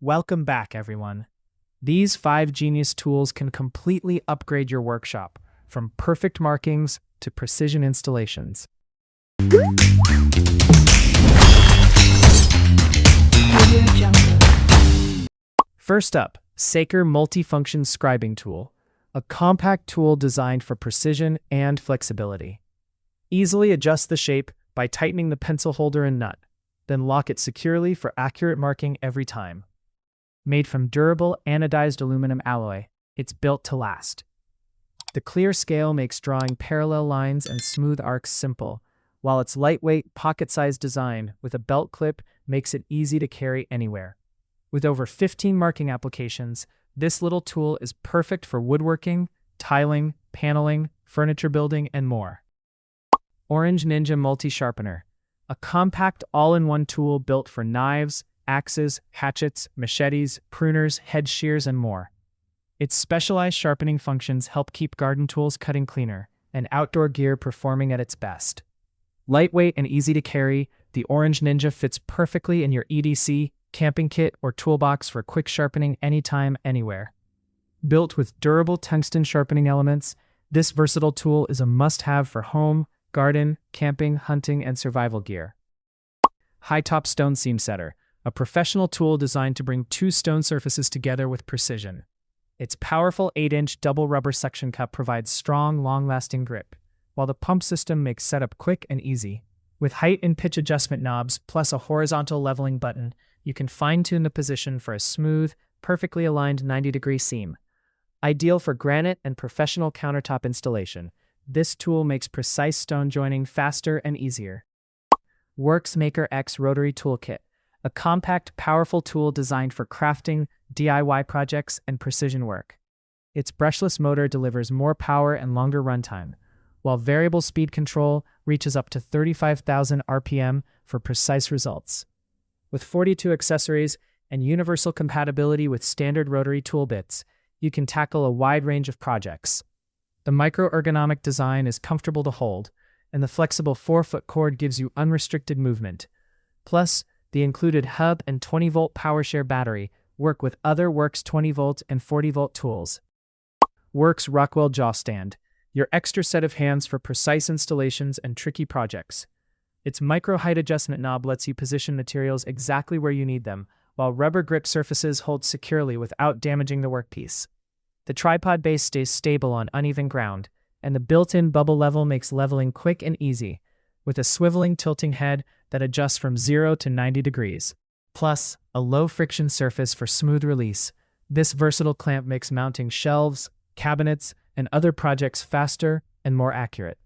Welcome back, everyone. These 5 genius tools can completely upgrade your workshop, from perfect markings to precision installations. First up, MAKERX Multifunction Scribing Tool, a compact tool designed for precision and flexibility. Easily adjust the shape by tightening the pencil holder and nut, then lock it securely for accurate marking every time. Made from durable anodized aluminum alloy, it's built to last. The clear scale makes drawing parallel lines and smooth arcs simple, while its lightweight, pocket-sized design with a belt clip makes it easy to carry anywhere. With over 15 marking applications, this little tool is perfect for woodworking, tiling, paneling, furniture building, and more. Orange Ninja Multi-Sharpener, a compact all-in-one tool built for knives, axes, hatchets, machetes, pruners, head shears, and more. Its specialized sharpening functions help keep garden tools cutting cleaner and outdoor gear performing at its best. Lightweight and easy to carry, the Orange Ninja fits perfectly in your EDC, camping kit, or toolbox for quick sharpening anytime, anywhere. Built with durable tungsten sharpening elements, this versatile tool is a must-have for home, garden, camping, hunting, and survival gear. Hightop Stone Seam Setter, a professional tool designed to bring 2 stone surfaces together with precision. Its powerful 8-inch double rubber suction cup provides strong, long-lasting grip, while the pump system makes setup quick and easy. With height and pitch adjustment knobs, plus a horizontal leveling button, you can fine-tune the position for a smooth, perfectly aligned 90-degree seam. Ideal for granite and professional countertop installation, this tool makes precise stone joining faster and easier. Worx MAKERX Rotary Toolkit, a compact, powerful tool designed for crafting, DIY projects, and precision work. Its brushless motor delivers more power and longer runtime, while variable speed control reaches up to 35,000 RPM for precise results. With 42 accessories and universal compatibility with standard rotary tool bits, you can tackle a wide range of projects. The micro-ergonomic design is comfortable to hold, and the flexible 4-foot cord gives you unrestricted movement. Plus, the included hub and 20-volt PowerShare battery work with other Worx 20-volt and 40-volt tools. Worx Rockwell Jawstand, your extra set of hands for precise installations and tricky projects. Its micro-height adjustment knob lets you position materials exactly where you need them, while rubber grip surfaces hold securely without damaging the workpiece. The tripod base stays stable on uneven ground, and the built-in bubble level makes leveling quick and easy, with a swiveling tilting head that adjusts from 0 to 90 degrees. Plus, a low-friction surface for smooth release. This versatile clamp makes mounting shelves, cabinets, and other projects faster and more accurate.